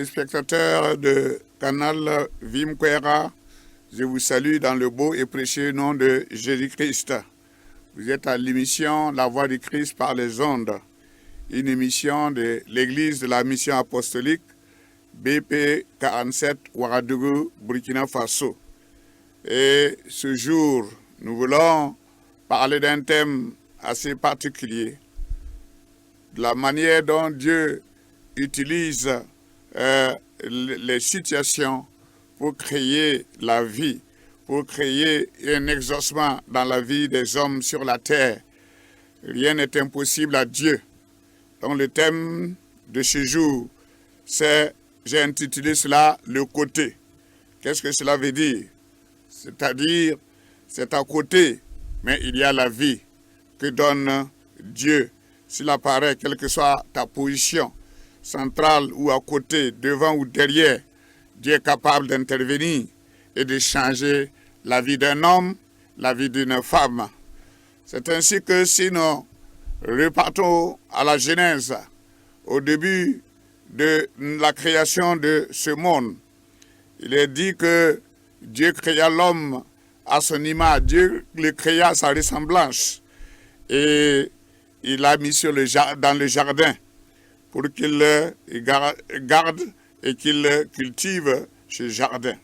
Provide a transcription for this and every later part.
téléspectateurs de Canal Vimkwera, je vous salue dans le beau et précieux nom de Jésus-Christ. Vous êtes à l'émission La Voix du Christ par les ondes, une émission de l'Église de la Mission Apostolique BP 47 Ouagadougou, Burkina Faso. Et ce jour, nous voulons parler d'un thème assez particulier, de la manière dont Dieu utilise les situations pour créer la vie, pour créer un exaucement dans la vie des hommes sur la terre. Rien n'est impossible à Dieu. Donc le thème de ce jour, c'est, j'ai intitulé cela « Le côté ». Qu'est-ce que cela veut dire? C'est-à-dire, c'est à côté, mais il y a la vie que donne Dieu. S'il apparaît, quelle que soit ta position, centrale ou à côté, devant ou derrière, Dieu est capable d'intervenir et de changer la vie d'un homme, la vie d'une femme. C'est ainsi que si nous repartons à la Genèse, au début de la création de ce monde, il est dit que Dieu créa l'homme à son image, Dieu le créa à sa ressemblance et il l'a mis dans le jardin pour qu'il garde et qu'il cultive ce jardin.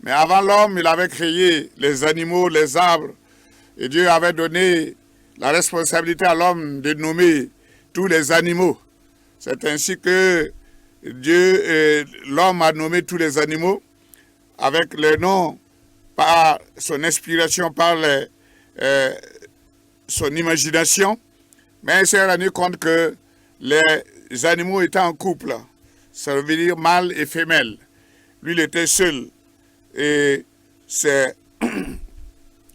Mais avant l'homme, il avait créé les animaux, les arbres, et Dieu avait donné la responsabilité à l'homme de nommer tous les animaux. C'est ainsi que l'homme a nommé tous les animaux avec le nom, par son inspiration, par son imagination. Mais il s'est rendu compte que les animaux étaient en couple. Ça veut dire mâle et femelle. Lui, il était seul. Et c'est...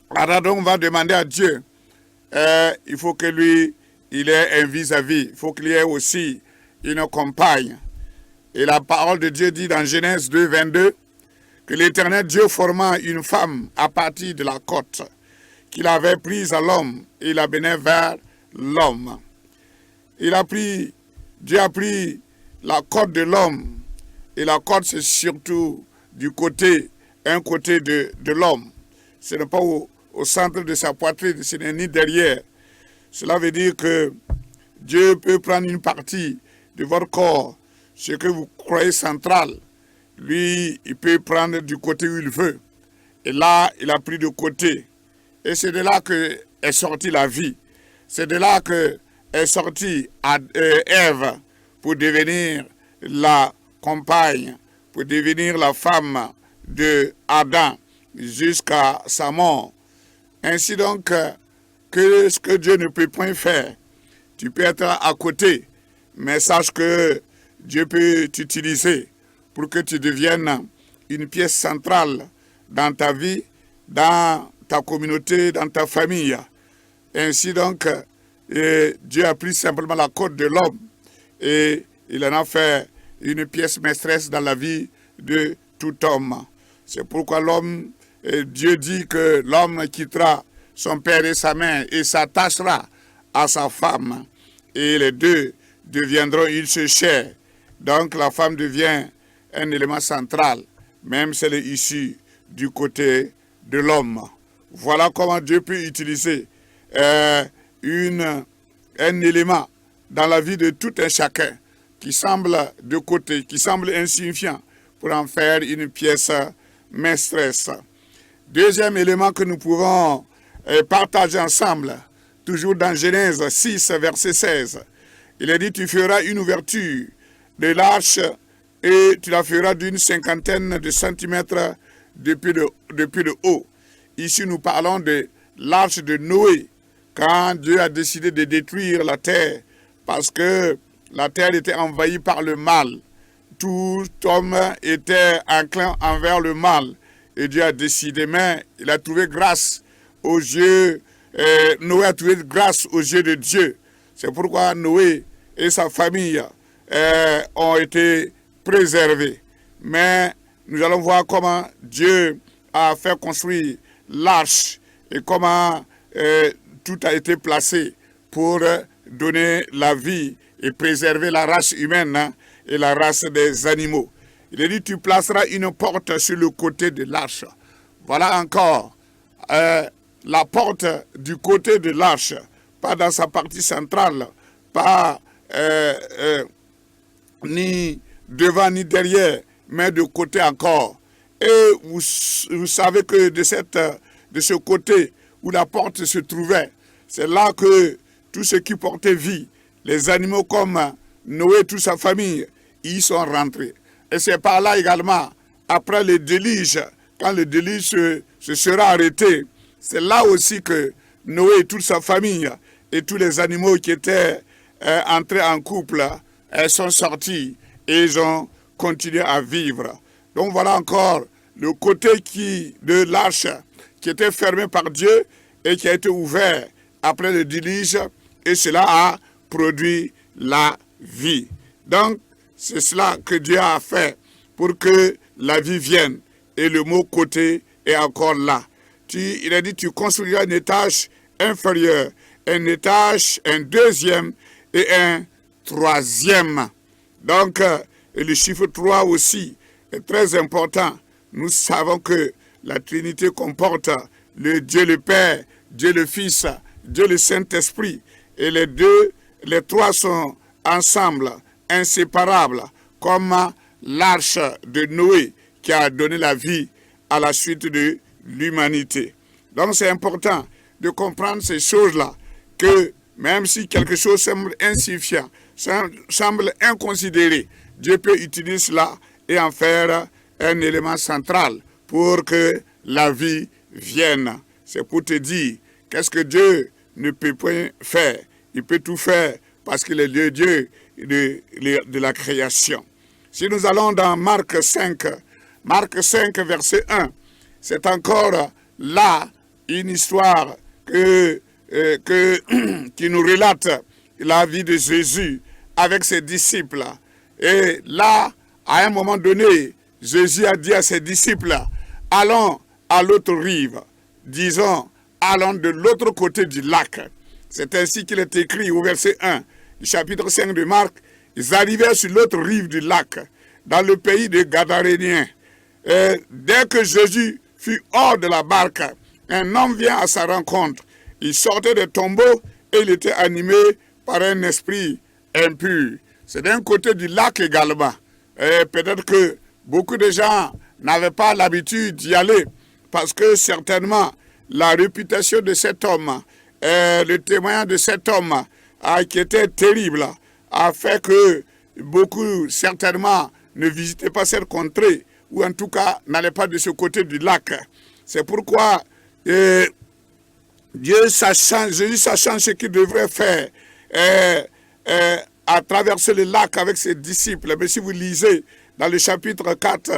Alors, on va demander à Dieu, il faut que lui, il ait un vis-à-vis. Il faut qu'il y ait aussi une compagne. Et la parole de Dieu dit dans Genèse 2, 22, que l'Éternel Dieu forma une femme à partir de la côte qu'il avait prise à l'homme et il la menait vers l'homme. Dieu a pris la côte de l'homme, et la côte c'est surtout un côté de l'homme. Ce n'est pas au centre de sa poitrine, ce n'est ni derrière. Cela veut dire que Dieu peut prendre une partie de votre corps, ce que vous croyez central. Lui, il peut prendre du côté où il veut. Et là, il a pris de côté. Et c'est de là que est sortie la vie. C'est de là que est sortie Ève pour devenir la compagne, pour devenir la femme de Adam jusqu'à sa mort. Ainsi donc, que ce que Dieu ne peut point faire, tu peux être à côté, mais sache que Dieu peut t'utiliser pour que tu deviennes une pièce centrale dans ta vie, dans ta communauté, dans ta famille. Ainsi donc, Dieu a pris simplement la côte de l'homme et il en a fait une pièce maîtresse dans la vie de tout homme. C'est pourquoi Dieu dit que l'homme quittera son père et sa mère et s'attachera à sa femme. Et les deux deviendront une seule chair. Donc la femme devient un élément central, même si elle est issue du côté de l'homme. Voilà comment Dieu peut utiliser un élément dans la vie de tout un chacun qui semble de côté, qui semble insignifiant, pour en faire une pièce maîtresse. Deuxième élément que nous pouvons partager ensemble, toujours dans Genèse 6, verset 16. Il est dit, tu feras une ouverture de l'arche et tu la feras d'une 50aine de centimètres depuis le haut. Ici, nous parlons de l'arche de Noé, quand Dieu a décidé de détruire la terre, parce que la terre était envahie par le mal. Tout homme était enclin envers le mal. Et Dieu a décidé, mais il a trouvé grâce aux yeux, Noé a trouvé grâce aux yeux de Dieu. C'est pourquoi Noé et sa famille ont été préservés. Mais nous allons voir comment Dieu a fait construire l'arche et comment tout a été placé pour donner la vie et préserver la race humaine et la race des animaux. Il est dit, tu placeras une porte sur le côté de l'arche. Voilà encore la porte du côté de l'arche, pas dans sa partie centrale, pas ni devant ni derrière, mais de côté encore. Et vous savez que de ce côté où la porte se trouvait, c'est là que tous ceux qui portaient vie, les animaux comme Noé et toute sa famille, y sont rentrés. Et c'est par là également, après le déluge, quand le déluge se sera arrêté, c'est là aussi que Noé et toute sa famille et tous les animaux qui étaient entrés en couple sont sortis et ils ont continué à vivre. Donc voilà encore le côté de l'arche qui était fermé par Dieu et qui a été ouvert après le déluge, et cela a produit la vie. Donc c'est cela que Dieu a fait pour que la vie vienne. Et le mot côté est encore là. Il a dit, tu construiras un étage inférieur, un étage, un deuxième et un troisième. Donc, le chiffre 3 aussi est très important. Nous savons que la Trinité comporte le Dieu le Père, Dieu le Fils, Dieu le Saint-Esprit. Et les trois sont ensemble, inséparables, comme l'arche de Noé qui a donné la vie à la suite de l'humanité. Donc c'est important de comprendre ces choses-là, que même si quelque chose semble insuffisant, semble inconsidéré, Dieu peut utiliser cela et en faire un élément central pour que la vie vienne. C'est pour te dire, qu'est-ce que Dieu ne peut pas faire? Il peut tout faire parce qu'il est le Dieu de la création. Si nous allons dans Marc 5, verset 1, c'est encore là une histoire qui nous relate la vie de Jésus avec ses disciples. Et là, à un moment donné, Jésus a dit à ses disciples, allons à l'autre rive, disons, allons de l'autre côté du lac. C'est ainsi qu'il est écrit au verset 1 du chapitre 5 de Marc. Ils arrivèrent sur l'autre rive du lac, dans le pays des Gadaréniens. Et dès que Jésus fut hors de la barque, un homme vient à sa rencontre. Il sortait des tombeaux et il était animé par un esprit impur. C'est d'un côté du lac également. Et peut-être que beaucoup de gens n'avaient pas l'habitude d'y aller parce que certainement la réputation de cet homme, le témoignage de cet homme qui était terrible, a fait que beaucoup certainement ne visitaient pas cette contrée ou en tout cas n'allaient pas de ce côté du lac. C'est pourquoi Jésus, sachant ce qu'il devrait faire, a traversé le lac avec ses disciples. Mais si vous lisez dans le chapitre 4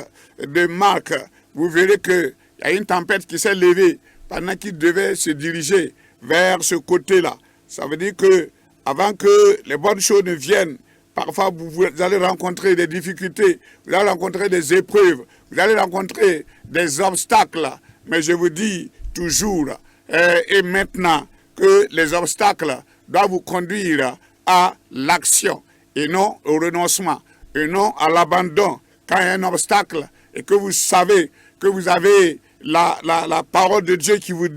de Marc, vous verrez qu'il y a une tempête qui s'est levée pendant qu'il devait se diriger vers ce côté-là. Ça veut dire que avant que les bonnes choses ne viennent, parfois vous allez rencontrer des difficultés, vous allez rencontrer des épreuves, vous allez rencontrer des obstacles. Mais je vous dis toujours et maintenant que les obstacles doivent vous conduire à l'action et non au renoncement, et non à l'abandon. Quand il y a un obstacle et que vous savez que vous avez la parole de Dieu qui vous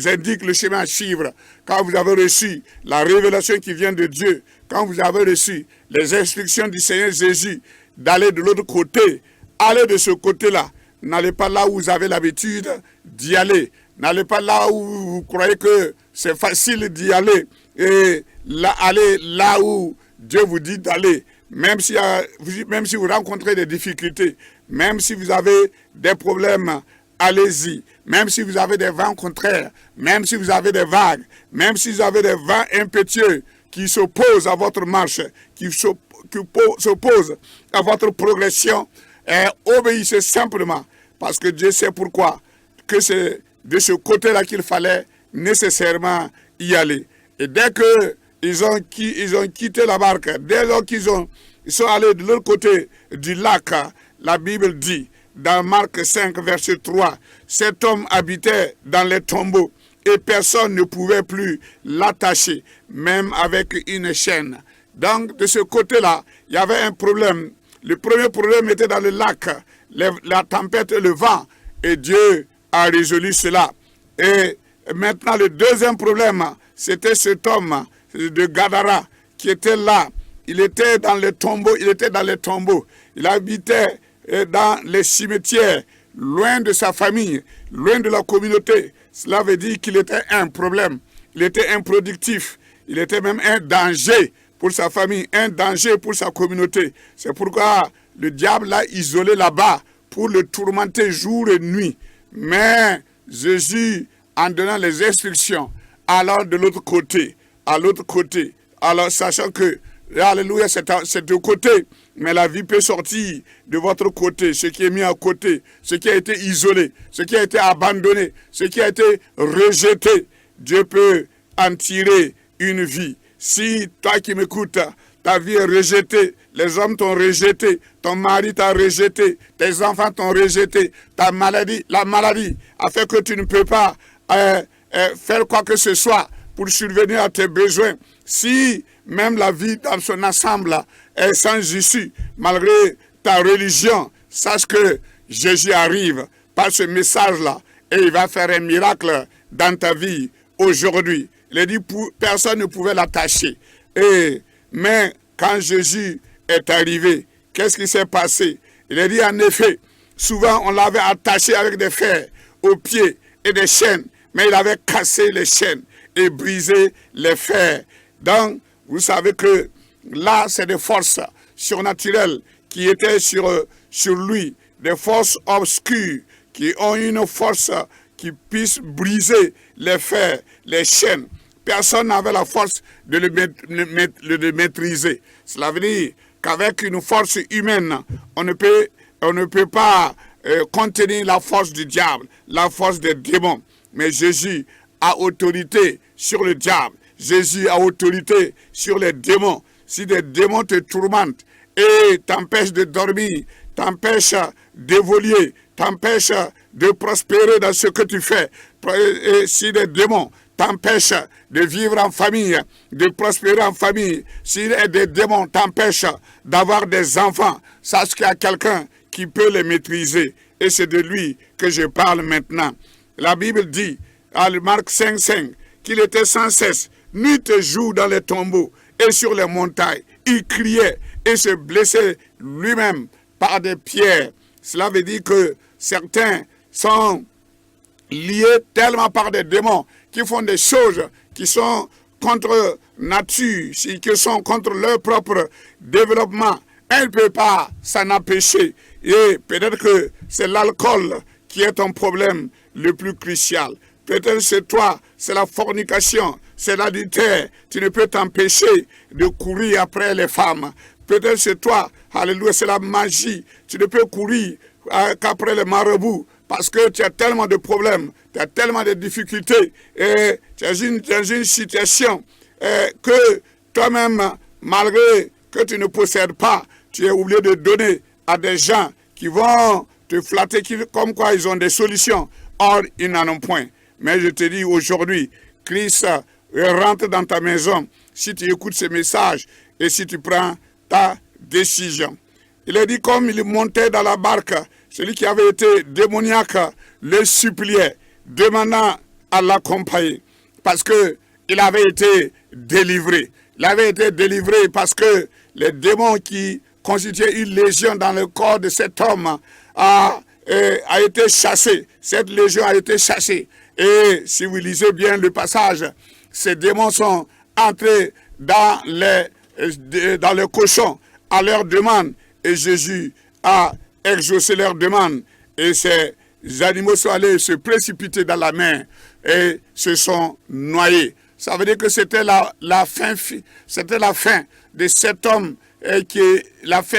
indique le chemin à suivre, quand vous avez reçu la révélation qui vient de Dieu, quand vous avez reçu les instructions du Seigneur Jésus d'aller de l'autre côté, allez de ce côté-là. N'allez pas là où vous avez l'habitude d'y aller. N'allez pas là où vous croyez que c'est facile d'y aller. Et allez là où Dieu vous dit d'aller. Même si vous rencontrez des difficultés, même si vous avez des problèmes, allez-y. Même si vous avez des vents contraires, même si vous avez des vagues, même si vous avez des vents impétueux qui s'opposent à votre marche, qui s'opposent à votre progression, obéissez simplement. Parce que Dieu sait pourquoi, que c'est de ce côté-là qu'il fallait nécessairement y aller. Et dès qu'ils ont quitté la barque, dès lors qu'ils sont allés de l'autre côté du lac, la Bible dit, dans Marc 5, verset 3, cet homme habitait dans les tombeaux et personne ne pouvait plus l'attacher, même avec une chaîne, Donc, de ce côté-là, il y avait un problème. Le premier problème était dans le lac, la tempête et le vent. Et Dieu a résolu cela. Et maintenant, le deuxième problème, c'était cet homme de Gadara qui était là. Il était dans les tombeaux. Il habitait dans les cimetières, loin de sa famille, loin de la communauté. Cela veut dire qu'il était un problème. Il était improductif. Il était même un danger pour sa famille, un danger pour sa communauté. C'est pourquoi le diable l'a isolé là-bas pour le tourmenter jour et nuit. Mais Jésus, en donnant les instructions, alors de l'autre côté, alors sachant que, alléluia, c'est de côté, mais la vie peut sortir de votre côté, ce qui est mis à côté, ce qui a été isolé, ce qui a été abandonné, ce qui a été rejeté. Dieu peut en tirer une vie. Si toi qui m'écoutes, ta vie est rejetée, les hommes t'ont rejeté, ton mari t'a rejeté, tes enfants t'ont rejeté, la maladie a fait que tu ne peux pas faire quoi que ce soit pour survenir à tes besoins. Si même la vie dans son ensemble est sans issue, malgré ta religion, sache que Jésus arrive par ce message-là et il va faire un miracle dans ta vie aujourd'hui. Il a dit personne ne pouvait l'attacher. Mais quand Jésus est arrivé, qu'est-ce qui s'est passé? Il a dit en effet, souvent on l'avait attaché avec des fers aux pieds et des chaînes, mais il avait cassé les chaînes et brisé les fers. Donc, vous savez que là, c'est des forces surnaturelles qui étaient sur lui, des forces obscures qui ont une force qui puisse briser les fers, les chaînes. Personne n'avait la force de le maîtriser. Cela veut dire qu'avec une force humaine, on ne peut pas contenir la force du diable, la force des démons. Mais Jésus a autorité sur le diable. Jésus a autorité sur les démons. Si des démons te tourmentent et t'empêchent de dormir, t'empêchent d'évoluer, t'empêchent de prospérer dans ce que tu fais, et si des démons t'empêchent de vivre en famille, de prospérer en famille, si des démons t'empêchent d'avoir des enfants, sache qu'il y a quelqu'un qui peut les maîtriser. Et c'est de lui que je parle maintenant. La Bible dit, à Marc 5,5, qu'il était sans cesse, nuit et jour dans les tombeaux et sur les montagnes. Il criait et se blessait lui-même par des pierres. Cela veut dire que certains sont liés tellement par des démons qui font des choses qui sont contre nature, qui sont contre leur propre développement. Elle ne peut pas s'en empêcher. Et peut-être que c'est l'alcool qui est ton problème le plus crucial. Peut-être c'est toi, c'est la fornication, c'est l'adultère. Tu ne peux t'empêcher de courir après les femmes. Peut-être c'est toi, alléluia, c'est la magie. Tu ne peux courir qu'après les marabouts parce que tu as tellement de problèmes, tu as tellement de difficultés et tu es dans une situation que toi-même, malgré que tu ne possèdes pas, tu es obligé de donner à des gens qui vont te flatter comme quoi ils ont des solutions. Or, ils n'en ont point. Mais je te dis aujourd'hui, Christ rentre dans ta maison si tu écoutes ce message et si tu prends ta décision. Il a dit comme il montait dans la barque, celui qui avait été démoniaque le suppliait, demandant à l'accompagner parce qu'il avait été délivré. Il avait été délivré parce que les démons qui constituaient une légion dans le corps de cet homme a été chassé. Cette légion a été chassée. Et si vous lisez bien le passage, ces démons sont entrés dans les cochons à leur demande. Et Jésus a exaucé leur demande. Et ces animaux sont allés se précipiter dans la mer et se sont noyés. Ça veut dire que c'était la fin de cet homme et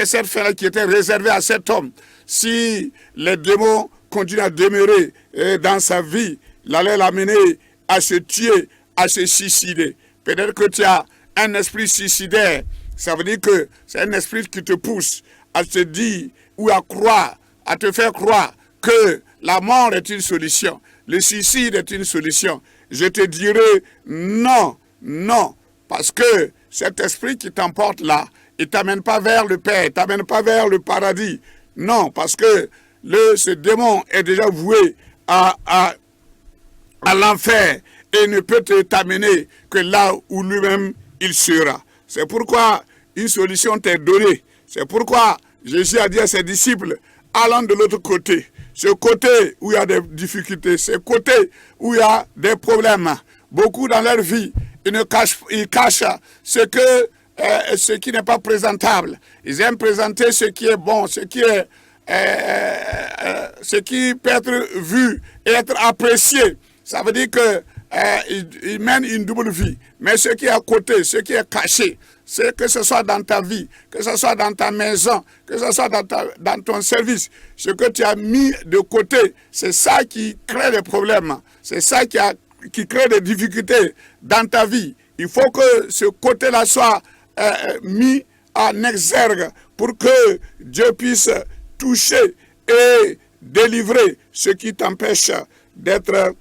cette fin qui était réservée à cet homme. Si les démons continuent à demeurer dans sa vie, il allait l'amener à se tuer, à se suicider. Peut-être que tu as un esprit suicidaire. Ça veut dire que c'est un esprit qui te pousse à te dire ou à croire, à te faire croire que la mort est une solution, le suicide est une solution. Je te dirai non, non, Parce que cet esprit qui t'emporte là, il ne t'amène pas vers le Père, il ne t'amène pas vers le paradis. Non, parce que ce démon est déjà voué à l'enfer et ne peut t'amener que là où lui-même il sera. C'est pourquoi une solution t'est donnée. C'est pourquoi Jésus a dit à ses disciples, allant de l'autre côté, ce côté où il y a des difficultés, ce côté où il y a des problèmes. Beaucoup dans leur vie, ils cachent ce qui n'est pas présentable. Ils aiment présenter ce qui est bon, ce qui peut être vu et être apprécié. Ça veut dire qu'ils mènent une double vie. Mais ce qui est à côté, ce qui est caché, c'est que ce soit dans ta vie, que ce soit dans ta maison, que ce soit dans ton service, ce que tu as mis de côté, c'est ça qui crée des problèmes. C'est ça qui crée des difficultés dans ta vie. Il faut que ce côté-là soit mis en exergue pour que Dieu puisse toucher et délivrer ce qui t'empêche d'être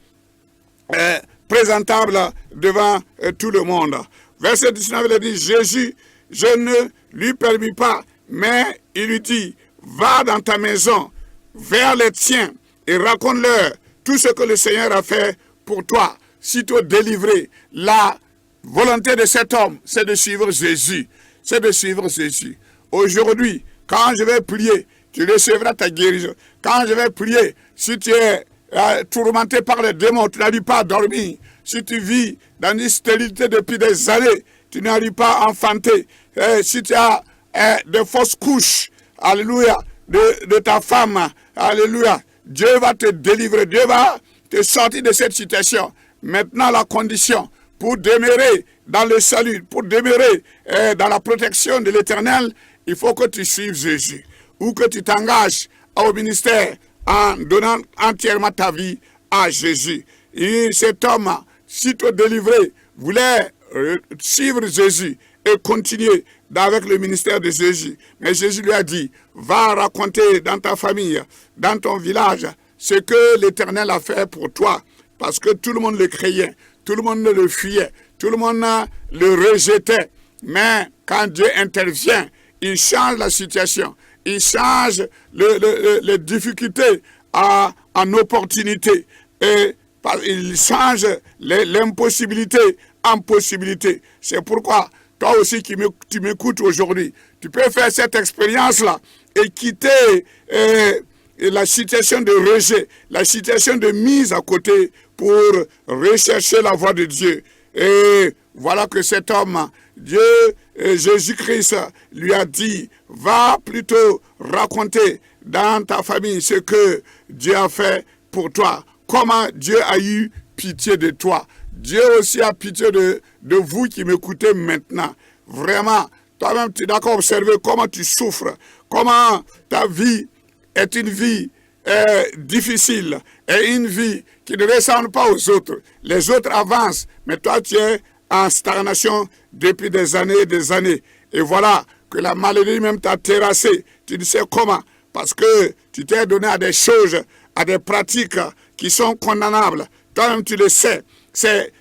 présentable devant tout le monde. Verset 19, il dit, Jésus, je ne lui permis pas, mais il lui dit, va dans ta maison, vers les tiens, et raconte-leur tout ce que le Seigneur a fait pour toi. Sitôt délivré, la volonté de cet homme, c'est de suivre Jésus. C'est de suivre Jésus. Aujourd'hui, quand je vais prier, tu recevras ta guérison. Quand je vais prier, si tu es tourmenté par les démons, tu n'arrives pas à dormir. Si tu vis dans une stérilité depuis des années, tu n'arrives pas à enfanter. Si tu as de fausses couches, alléluia, de ta femme, alléluia, Dieu va te délivrer, Dieu va te sortir de cette situation. Maintenant, la condition pour demeurer dans le salut, pour demeurer dans la protection de l'Éternel, il faut que tu suives Jésus ou que tu t'engages au ministère en donnant entièrement ta vie à Jésus. Et cet homme, sitôt délivré, voulait suivre Jésus et continuer avec le ministère de Jésus. Mais Jésus lui a dit, va raconter dans ta famille, dans ton village, ce que l'Éternel a fait pour toi. Parce que tout le monde le craignait, tout le monde le fuyait, tout le monde le rejetait. Mais quand Dieu intervient, il change la situation. Il change les difficultés en opportunité. Et il change l'impossibilité en possibilité. C'est pourquoi, toi aussi qui tu m'écoutes aujourd'hui, tu peux faire cette expérience-là et quitter la situation de rejet, la situation de mise à côté pour rechercher la voie de Dieu. Et voilà que cet homme, Jésus-Christ, lui a dit, va plutôt raconter dans ta famille ce que Dieu a fait pour toi. Comment Dieu a eu pitié de toi. Dieu aussi a pitié de vous qui m'écoutez maintenant. Vraiment, toi-même, tu dois observer comment tu souffres, comment ta vie est une vie difficile et une vie qui ne ressemble pas aux autres. Les autres avancent, mais toi, tu es en stagnation depuis des années et des années. Et voilà que la maladie même t'a terrassé. Tu ne sais comment. Parce que tu t'es donné à des choses, à des pratiques qui sont condamnables. Toi-même, tu le sais. Ces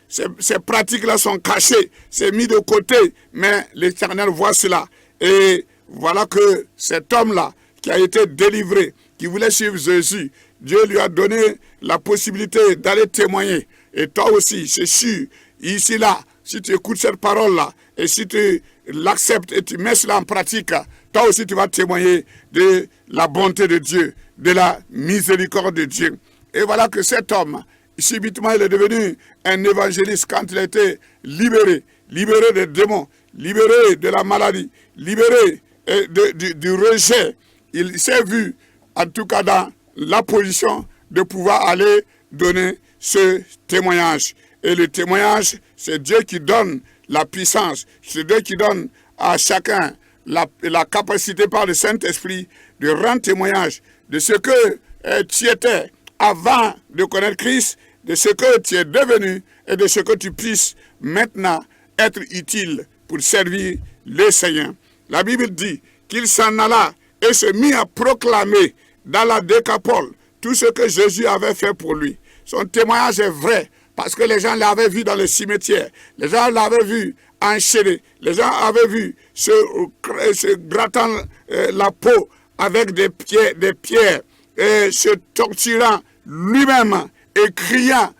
pratiques-là sont cachées, c'est mis de côté, mais l'Éternel voit cela. Et voilà que cet homme-là, qui a été délivré, qui voulait suivre Jésus, Dieu lui a donné la possibilité d'aller témoigner. Et toi aussi, c'est sûr, ici, là, si tu écoutes cette parole-là, et si tu l'acceptes et tu mets cela en pratique, toi aussi, tu vas témoigner de la bonté de Dieu, de la miséricorde de Dieu. Et voilà que cet homme, subitement, il est devenu un évangéliste quand il a été libéré des démons, libéré de la maladie, libéré du rejet. Il s'est vu, en tout cas dans la position de pouvoir aller donner ce témoignage. Et le témoignage, c'est Dieu qui donne la puissance, c'est Dieu qui donne à chacun la capacité par le Saint-Esprit de rendre témoignage de ce que tu étais avant de connaître Christ, de ce que tu es devenu et de ce que tu puisses maintenant être utile pour servir le Seigneur. La Bible dit qu'il s'en alla et se mit à proclamer dans la Décapole tout ce que Jésus avait fait pour lui. Son témoignage est vrai parce que les gens l'avaient vu dans le cimetière, les gens l'avaient vu enchaîné. Les gens avaient vu se grattant la peau avec des pierres, et se torturant lui-même et criant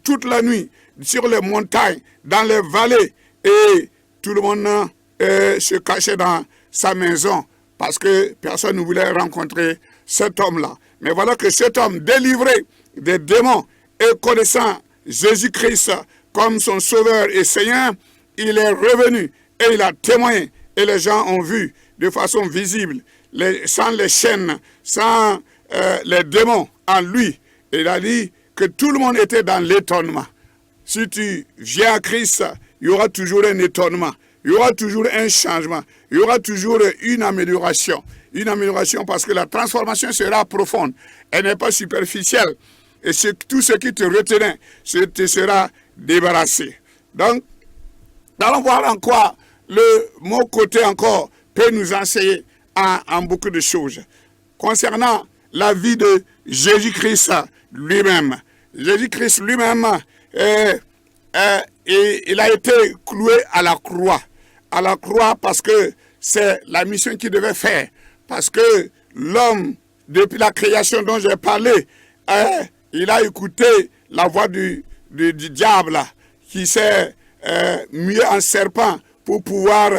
toute la nuit sur les montagnes, dans les vallées, et tout le monde se cachait dans sa maison parce que personne ne voulait rencontrer cet homme-là. Mais voilà que cet homme, délivré des démons et connaissant Jésus-Christ comme son sauveur et Seigneur, il est revenu et il a témoigné. Et les gens ont vu de façon visible, sans les chaînes, sans les démons en lui. Et il a dit que tout le monde était dans l'étonnement. Si tu viens à Christ, il y aura toujours un étonnement. Il y aura toujours un changement. Il y aura toujours une amélioration. Une amélioration parce que la transformation sera profonde. Elle n'est pas superficielle. Et tout ce qui te retenait, te sera débarrassé. Donc, allons voir en quoi le mot côté encore peut nous enseigner en beaucoup de choses. Concernant la vie de Jésus-Christ lui-même. Jésus-Christ lui-même, il a été cloué à la croix. À la croix parce que c'est la mission qu'il devait faire. Parce que l'homme, depuis la création dont j'ai parlé, il a écouté la voix du diable qui s'est mué en serpent pour pouvoir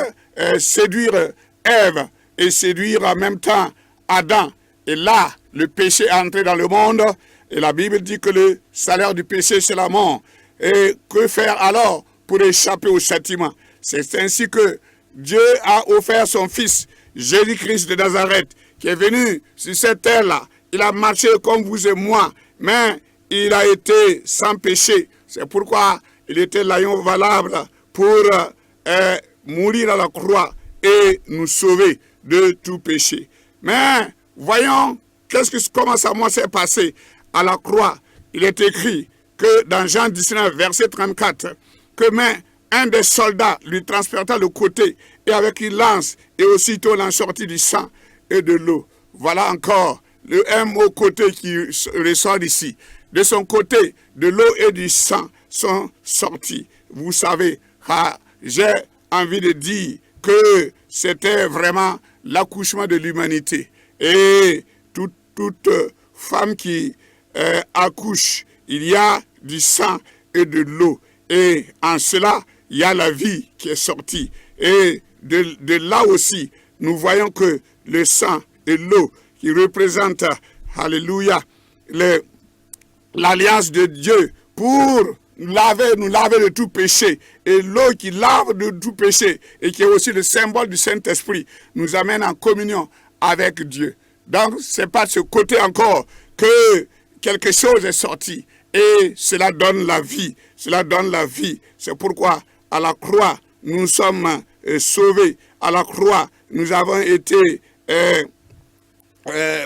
séduire Ève et séduire en même temps Adam. Et là, le péché est entré dans le monde et la Bible dit que le salaire du péché, c'est la mort. Et que faire alors pour échapper au châtiment? C'est ainsi que Dieu a offert son Fils, Jésus-Christ de Nazareth, qui est venu sur cette terre-là. Il a marché comme vous et moi, mais il a été sans péché. C'est pourquoi il était l'agneau valable pour mourir à la croix et nous sauver de tout péché. Mais voyons comment ça s'est passé à la croix. Il est écrit que dans Jean 19, verset 34, que un des soldats lui transporta le côté et avec une lance et aussitôt l'en sortit du sang et de l'eau. Voilà encore un mot côté qui ressort d'ici. De son côté, de l'eau et du sang sont sortis. Vous savez, j'ai envie de dire que c'était vraiment l'accouchement de l'humanité. Et toute femme qui accouche, il y a du sang et de l'eau. Et en cela, il y a la vie qui est sortie. Et de là aussi, nous voyons que le sang et l'eau qui représentent, alléluia, l'alliance de Dieu pour nous laver de tout péché. Et l'eau qui lave de tout péché et qui est aussi le symbole du Saint-Esprit nous amène en communion avec Dieu. Donc, c'est pas de ce côté encore que quelque chose est sorti. Et cela donne la vie. Cela donne la vie. C'est pourquoi à la croix, nous sommes sauvés. À la croix, nous avons été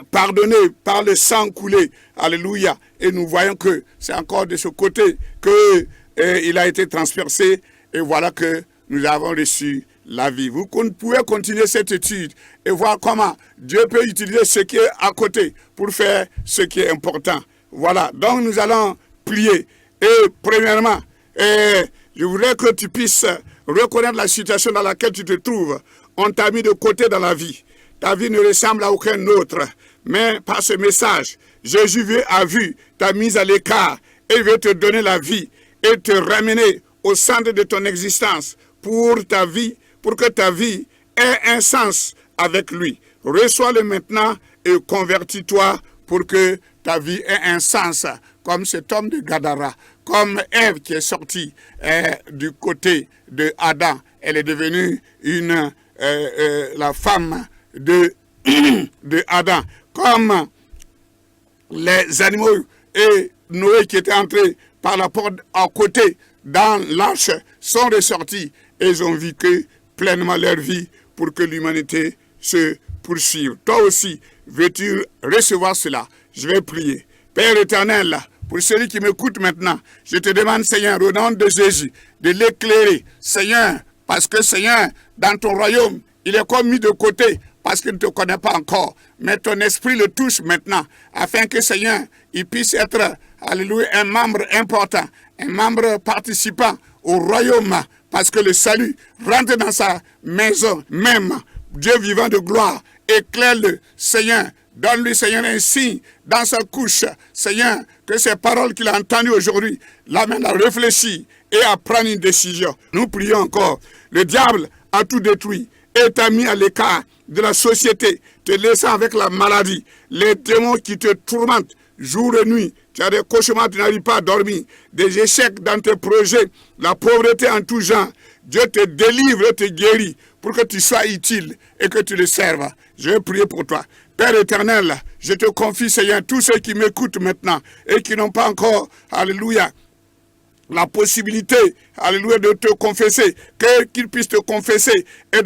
pardonnés par le sang coulé. Alléluia. Et nous voyons que c'est encore de ce côté qu'il a été transpercé. Et voilà que nous avons reçu la vie. Vous pouvez continuer cette étude et voir comment Dieu peut utiliser ce qui est à côté pour faire ce qui est important. Voilà, donc nous allons prier. Et premièrement, je voudrais que tu puisses reconnaître la situation dans laquelle tu te trouves. On t'a mis de côté dans la vie. Ta vie ne ressemble à aucun autre. Mais par ce message, Jésus a vu ta mise à l'écart et veut te donner la vie et te ramener au centre de ton existence pour ta vie, pour que ta vie ait un sens avec lui. Reçois-le maintenant et convertis-toi pour que ta vie ait un sens, comme cet homme de Gadara, comme Ève qui est sortie du côté de Adam. Elle est devenue la femme de Adam, comme les animaux et Noé qui étaient entrés par la porte à côté dans l'arche sont ressortis et ils ont vécu pleinement leur vie pour que l'humanité se poursuive. Toi aussi, veux-tu recevoir cela? Je vais prier. Père éternel, pour celui qui m'écoute maintenant, je te demande, Seigneur, au nom de Jésus, de l'éclairer, Seigneur, parce que, Seigneur, dans ton royaume, il est comme mis de côté, parce qu'il ne te connaît pas encore. Mais ton esprit le touche maintenant, afin que, Seigneur, il puisse être, alléluia, un membre important, un membre participant au royaume, parce que le salut rentre dans sa maison même. Dieu vivant de gloire, éclaire-le, Seigneur. Donne-lui, Seigneur, un signe dans sa couche. Seigneur, que ces paroles qu'il a entendues aujourd'hui l'amènent à réfléchir et à prendre une décision. Nous prions encore. Le diable a tout détruit et t'a mis à l'écart de la société, te laissant avec la maladie, les démons qui te tourmentent jour et nuit. Tu as des cauchemars, tu n'arrives pas à dormir, des échecs dans tes projets, la pauvreté en tout genre. Dieu te délivre et te guérit pour que tu sois utile et que tu le serves. Je vais prier pour toi. Père éternel, je te confie, Seigneur, tous ceux qui m'écoutent maintenant et qui n'ont pas encore, alléluia, la possibilité, alléluia, de te confesser, qu'ils puissent te confesser et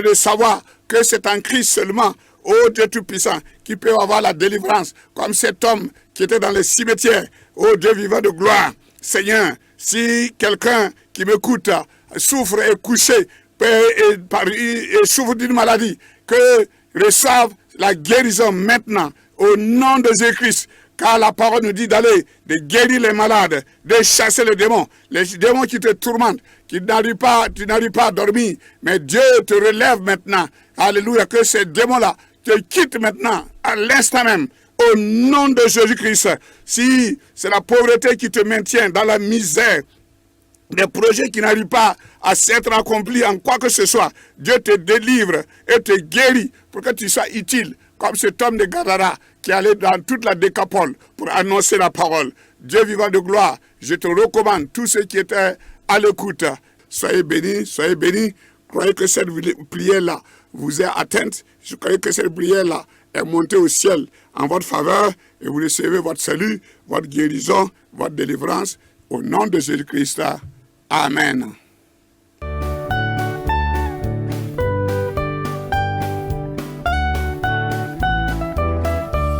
de savoir que c'est en Christ seulement, ô Dieu Tout-Puissant, qui peut avoir la délivrance, comme cet homme qui était dans le cimetière, ô Dieu vivant de gloire. Seigneur, si quelqu'un qui m'écoute souffre et couché et souffre d'une maladie, que reçoive la guérison maintenant, au nom de Jésus-Christ. Car la parole nous dit d'aller, de guérir les malades, de chasser les démons qui te tourmentent, tu n'arrives pas à dormir. Mais Dieu te relève maintenant. Alléluia, que ces démons-là te quittent maintenant, à l'instant même, au nom de Jésus-Christ. Si c'est la pauvreté qui te maintient dans la misère, des projets qui n'arrivent pas à s'être accomplis en quoi que ce soit, Dieu te délivre et te guérit pour que tu sois utile, comme cet homme de Gadara qui allait dans toute la Décapole pour annoncer la parole. Dieu vivant de gloire, je te recommande tous ceux qui étaient à l'écoute. Soyez bénis, soyez bénis. Croyez que cette prière-là vous est atteinte. Je croyais que cette prière-là est montée au ciel en votre faveur et vous recevez votre salut, votre guérison, votre délivrance. Au nom de Jésus-Christ. Amen.